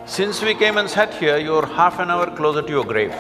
Since we came and sat here, you're half an hour closer to your grave.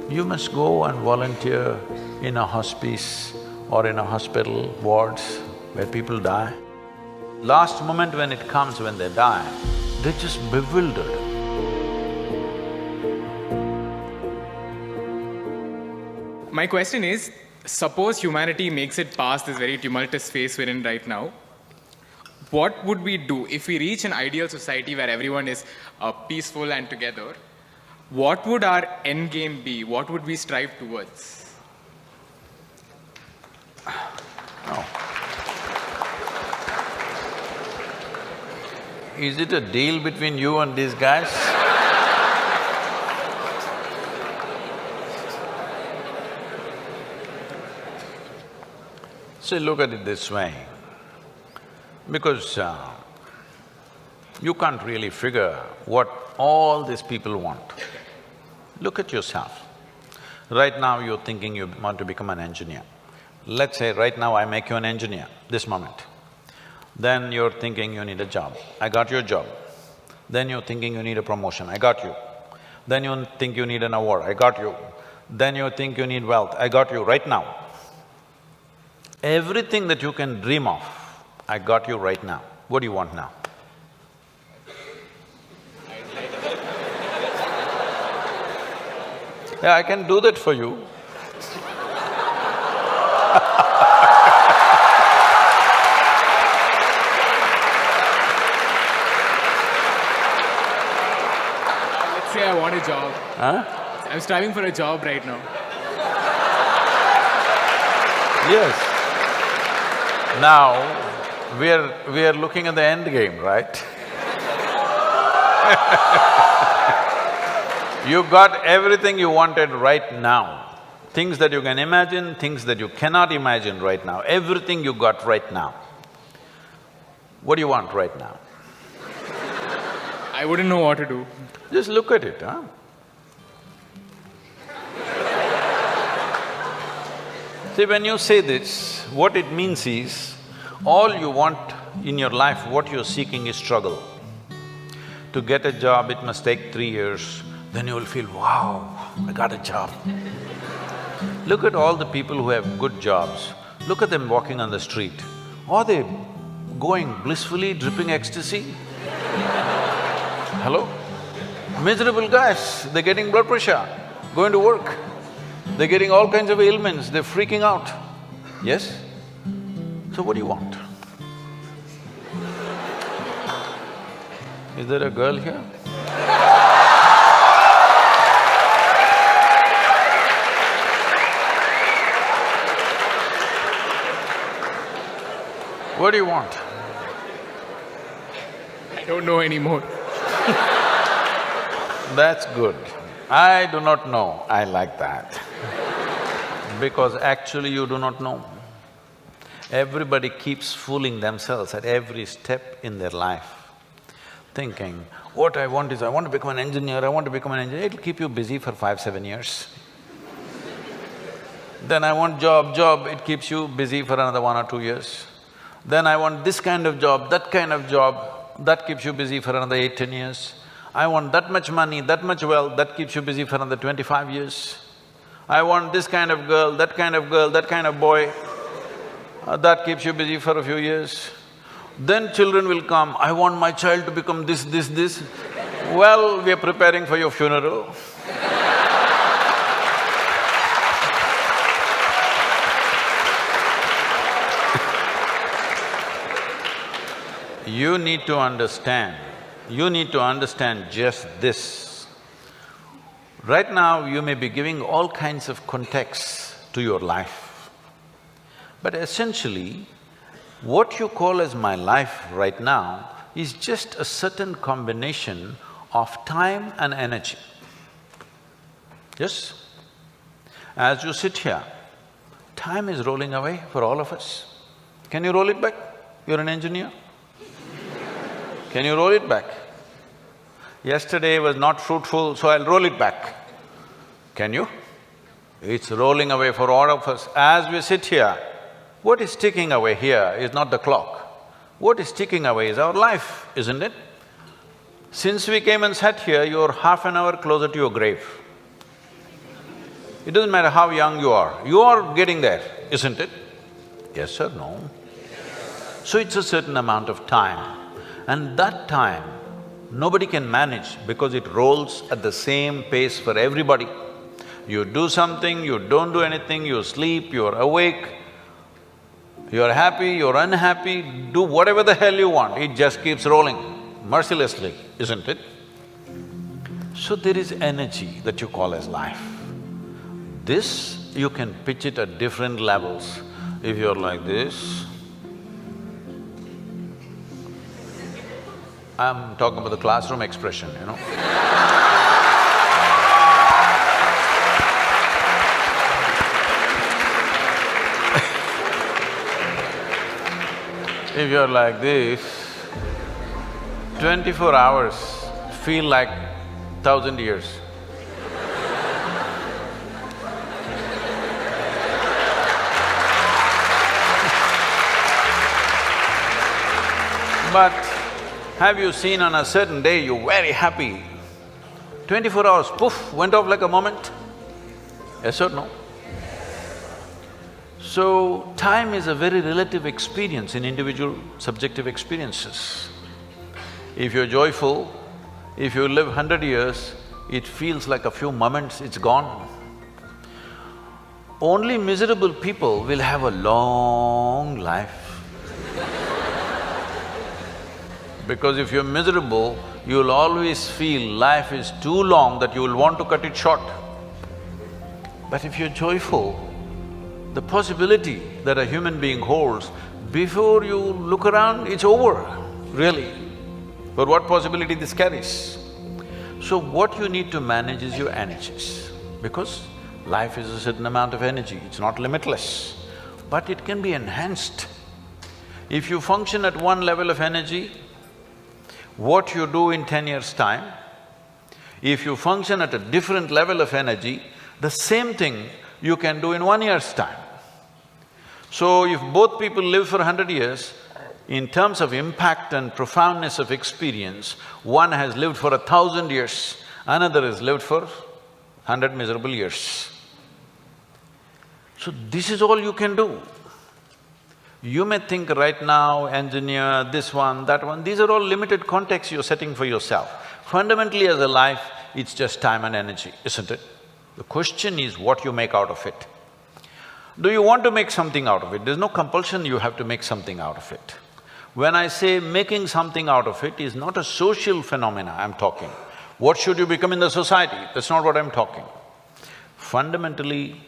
You must go and volunteer in a hospice or in a hospital wards where people die. Last moment when it comes, when they die, they're just bewildered. My question is, suppose humanity makes it past this very tumultuous phase we're in right now, what would we do if we reach an ideal society where everyone is peaceful and together? What would our end game be? What would we strive towards? No. Is it a deal between you and these guys? See, look at it this way, because you can't really figure what all these people want. Look at yourself. Right now you're thinking you want to become an engineer. Let's say right now I make you an engineer, this moment. Then you're thinking you need a job, I got your job. Then you're thinking you need a promotion, I got you. Then you think you need an award, I got you. Then you think you need wealth, I got you right now. Everything that you can dream of, I got you right now. What do you want now? Yeah, I can do that for you. Let's say I want a job. Huh? I'm striving for a job right now. Yes. Now, we're looking at the end game, right? You got everything you wanted right now. Things that you can imagine, things that you cannot imagine right now, everything you got right now. What do you want right now? I wouldn't know what to do. Just look at it, huh? See, when you say this, what it means is, all you want in your life, what you're seeking is struggle. To get a job, it must take 3 years, then you will feel, wow, I got a job. Look at all the people who have good jobs, look at them walking on the street. Are they going blissfully, dripping ecstasy? Hello? Miserable guys, they're getting blood pressure, going to work. They're getting all kinds of ailments, they're freaking out. Yes? So what do you want? Is there a girl here? What do you want? I don't know anymore. That's good. I do not know, I like that. Because actually you do not know. Everybody keeps fooling themselves at every step in their life, thinking, what I want is, I want to become an engineer, I want to become an engineer. It'll keep you busy for 5-7 years. Then I want job, it keeps you busy for another 1 or 2 years. Then I want this kind of job, that keeps you busy for another 8-10 years. I want that much money, that much wealth, that keeps you busy for another 25 years. I want this kind of girl, that kind of boy, that keeps you busy for a few years. Then children will come, I want my child to become this. Well, we are preparing for your funeral. You need to understand just this. Right now, you may be giving all kinds of contexts to your life, but essentially, what you call as my life right now is just a certain combination of time and energy. Yes? As you sit here, time is rolling away for all of us. Can you roll it back? You're an engineer. Can you roll it back? Yesterday was not fruitful, so I'll roll it back. Can you? It's rolling away for all of us. As we sit here, what is ticking away here is not the clock. What is ticking away is our life, isn't it? Since we came and sat here, you're half an hour closer to your grave. It doesn't matter how young you are getting there, isn't it? Yes or no? So it's a certain amount of time, and that time nobody can manage because it rolls at the same pace for everybody. You do something, you don't do anything, you sleep, you're awake, you're happy, you're unhappy, do whatever the hell you want, it just keeps rolling mercilessly, isn't it? So there is energy that you call as life. This, you can pitch it at different levels. If you're like this, I'm talking about the classroom expression, you know. If you're like this, 24 hours feel like 1,000 years. But have you seen on a certain day you're very happy, 24 hours, poof, went off like a moment? Yes or no? So, time is a very relative experience in individual subjective experiences. If you're joyful, if you live 100 years, it feels like a few moments, it's gone. Only miserable people will have a long life. Because if you're miserable, you'll always feel life is too long that you will want to cut it short. But if you're joyful, the possibility that a human being holds, before you look around, it's over, really. But what possibility this carries? So what you need to manage is your energies, because life is a certain amount of energy, it's not limitless, but it can be enhanced. If you function at one level of energy, what you do in 10 years' time, if you function at a different level of energy, the same thing you can do in 1 year's time. So if both people live for 100 years, in terms of impact and profoundness of experience, one has lived for 1,000 years, another has lived for 100 miserable years. So this is all you can do. You may think right now, engineer, this one, that one, these are all limited contexts you're setting for yourself. Fundamentally as a life, it's just time and energy, isn't it? The question is what you make out of it. Do you want to make something out of it? There's no compulsion you have to make something out of it. When I say making something out of it is not a social phenomena I'm talking. What should you become in the society? That's not what I'm talking. Fundamentally,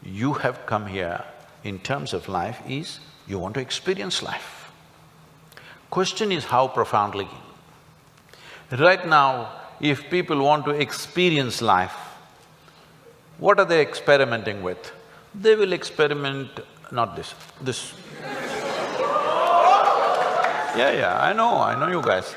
you have come here in terms of life is you want to experience life. Question is how profoundly. Right now, if people want to experience life, what are they experimenting with? They will experiment… not this, this. Yeah, I know you guys.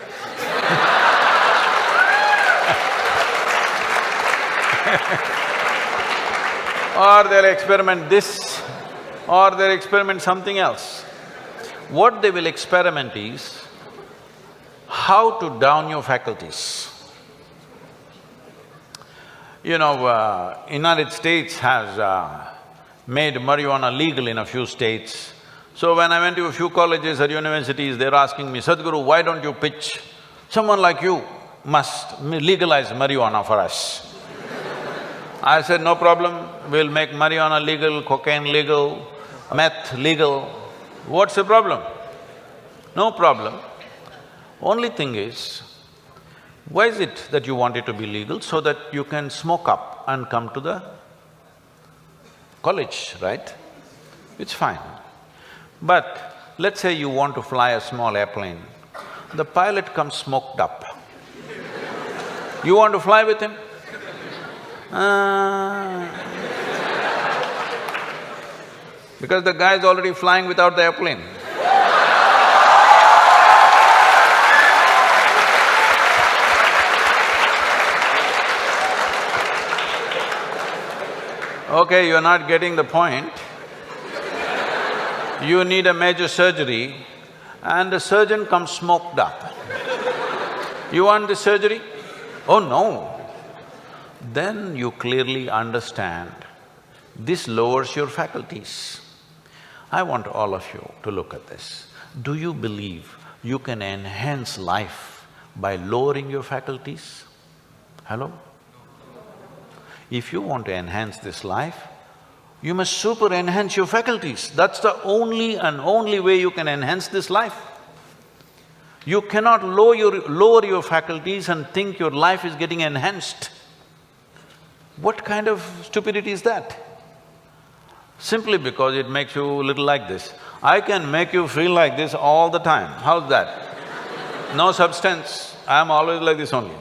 Or they'll experiment this, or they'll experiment something else. What they will experiment is how to down your faculties. You know, United States has made marijuana legal in a few states. So when I went to a few colleges or universities, they're asking me, Sadhguru, why don't you pitch? Someone like you must legalize marijuana for us. I said, no problem, we'll make marijuana legal, cocaine legal, meth legal. What's the problem? No problem. Only thing is, why is it that you want it to be legal? So that you can smoke up and come to the college, right? It's fine. But let's say you want to fly a small airplane, the pilot comes smoked up. You want to fly with him? Because the guy is already flying without the airplane. Okay, you're not getting the point. You need a major surgery and the surgeon comes smoked up. You want the surgery? Oh no. Then you clearly understand this lowers your faculties. I want all of you to look at this. Do you believe you can enhance life by lowering your faculties? Hello? If you want to enhance this life, you must super enhance your faculties. That's the only and only way you can enhance this life. You cannot lower your faculties and think your life is getting enhanced. What kind of stupidity is that? Simply because it makes you a little like this. I can make you feel like this all the time. How's that? No substance, I'm always like this only.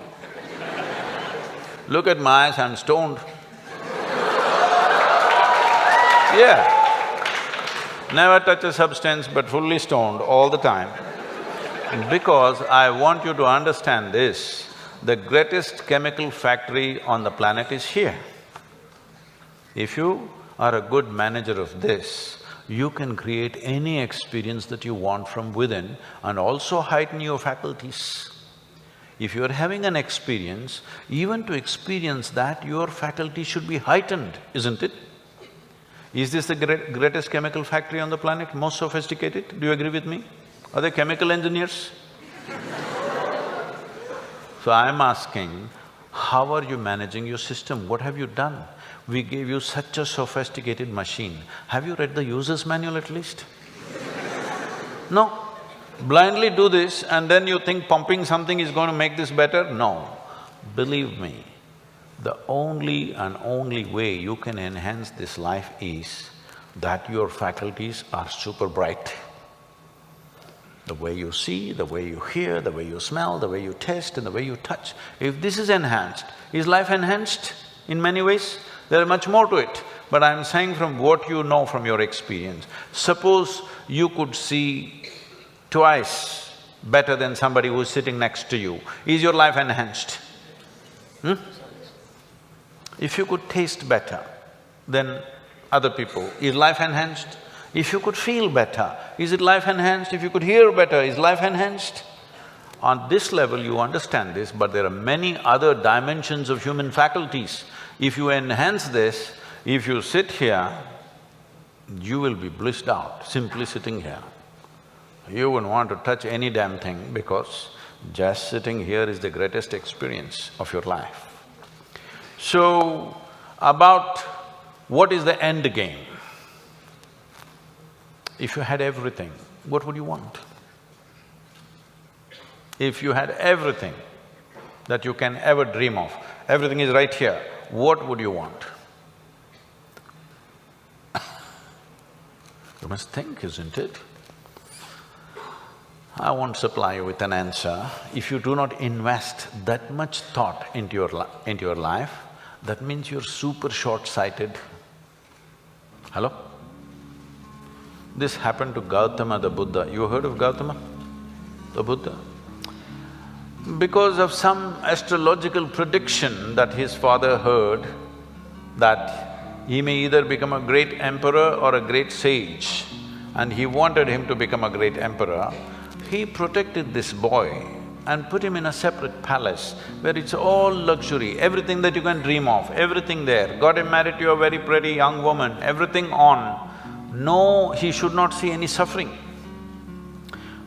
Look at my eyes, I'm stoned. Yeah. Never touch a substance but fully stoned all the time. Because I want you to understand this, the greatest chemical factory on the planet is here. If you are a good manager of this, you can create any experience that you want from within and also heighten your faculties. If you are having an experience, even to experience that, your faculty should be heightened, isn't it? Is this the greatest chemical factory on the planet, most sophisticated? Do you agree with me? Are they chemical engineers? So I'm asking, how are you managing your system? What have you done? We gave you such a sophisticated machine. Have you read the user's manual at least? No. Blindly do this and then you think pumping something is going to make this better? No. Believe me, the only and only way you can enhance this life is that your faculties are super bright. The way you see, the way you hear, the way you smell, the way you taste and the way you touch. If this is enhanced, is life enhanced in many ways? There is much more to it, but I'm saying from what you know from your experience. Suppose you could see twice better than somebody who's sitting next to you, is your life enhanced? If you could taste better than other people, is life enhanced? If you could feel better, is it life enhanced? If you could hear better, is life enhanced? On this level you understand this, but there are many other dimensions of human faculties. If you enhance this, if you sit here, you will be blissed out simply sitting here. You wouldn't want to touch any damn thing because just sitting here is the greatest experience of your life. So, about what is the end game? If you had everything, what would you want? If you had everything that you can ever dream of, everything is right here, what would you want? You must think, isn't it? I won't supply you with an answer. If you do not invest that much thought into your life, that means you're super short-sighted. Hello? This happened to Gautama the Buddha. You heard of Gautama, the Buddha? Because of some astrological prediction that his father heard, that he may either become a great emperor or a great sage, and he wanted him to become a great emperor, he protected this boy and put him in a separate palace where it's all luxury, everything that you can dream of, everything there. Got him married to a very pretty young woman, everything on. No, he should not see any suffering.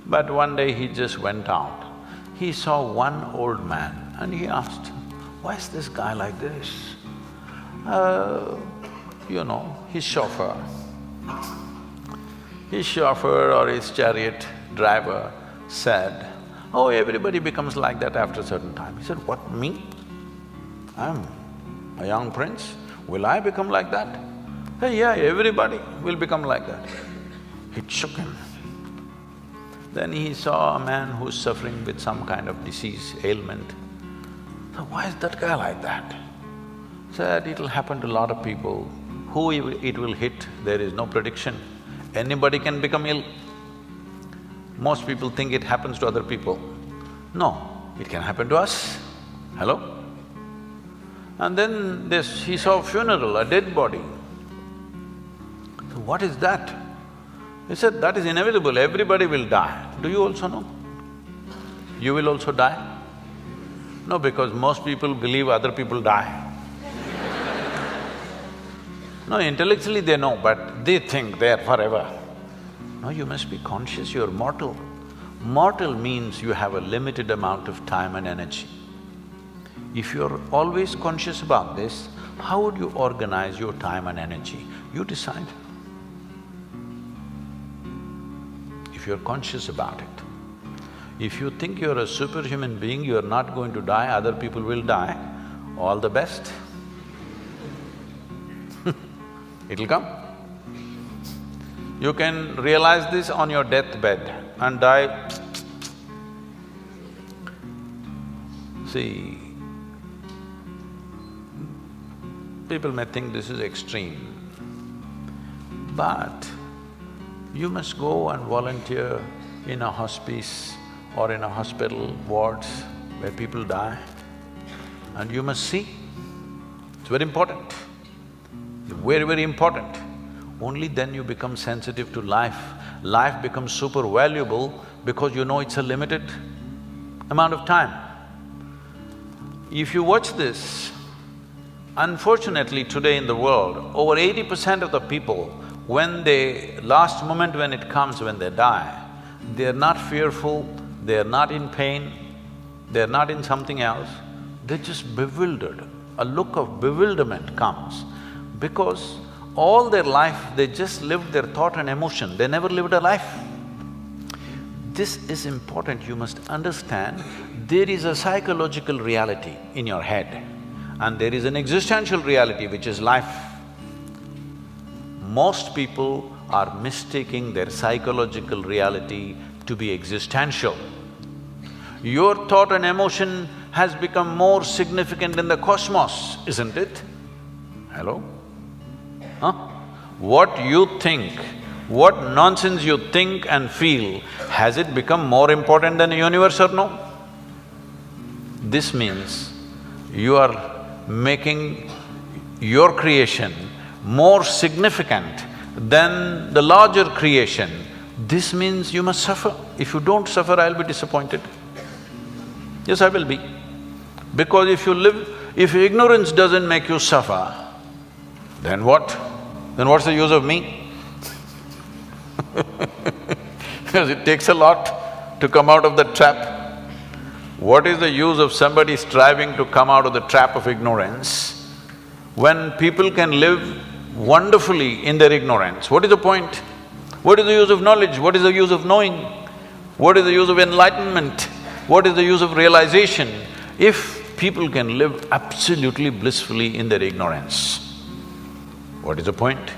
But one day he just went out. He saw one old man and he asked, why is this guy like this? You know, his chauffeur. His chauffeur or his chariot driver said, oh, everybody becomes like that after a certain time. He said, what, me? I'm a young prince, will I become like that? He said, yeah, everybody will become like that. It shook him. Then he saw a man who's suffering with some kind of disease, ailment. So why is that guy like that? Said, it'll happen to a lot of people. Who it will hit, there is no prediction. Anybody can become ill. Most people think it happens to other people. No, it can happen to us. Hello? And then he saw a funeral, a dead body. So what is that? He said, that is inevitable, everybody will die. Do you also know? You will also die? No, because most people believe other people die. No, intellectually they know, but they think they are forever. No, you must be conscious, you're mortal. Mortal means you have a limited amount of time and energy. If you're always conscious about this, how would you organize your time and energy? You decide. If you're conscious about it. If you think you're a superhuman being, you're not going to die, other people will die, all the best. It'll come. You can realize this on your deathbed and die. See, people may think this is extreme, but you must go and volunteer in a hospice or in a hospital wards where people die, and you must see. It's very important, very, very important. Only then you become sensitive to life. Life becomes super valuable because you know it's a limited amount of time. If you watch this, unfortunately today in the world, over 80% of the people, when they… last moment when it comes, when they die, they're not fearful, they're not in pain, they're not in something else, they're just bewildered. A look of bewilderment comes because all their life they just lived their thought and emotion, they never lived a life. This is important, you must understand, there is a psychological reality in your head and there is an existential reality which is life. Most people are mistaking their psychological reality to be existential. Your thought and emotion has become more significant in the cosmos, isn't it? Hello? Huh? What you think, what nonsense you think and feel, has it become more important than the universe or no? This means you are making your creation more significant than the larger creation. This means you must suffer. If you don't suffer, I'll be disappointed. Yes, I will be. Because if ignorance doesn't make you suffer, then what? Then what's the use of me? Because it takes a lot to come out of the trap. What is the use of somebody striving to come out of the trap of ignorance when people can live wonderfully in their ignorance? What is the point? What is the use of knowledge? What is the use of knowing? What is the use of enlightenment? What is the use of realization if people can live absolutely blissfully in their ignorance? What is the point?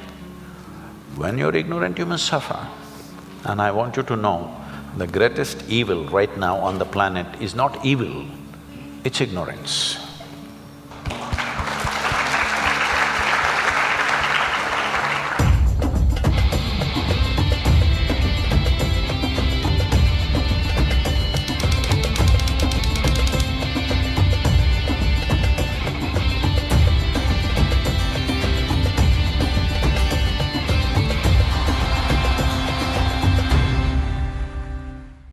When you're ignorant, you must suffer. And I want you to know, the greatest evil right now on the planet is not evil, it's ignorance.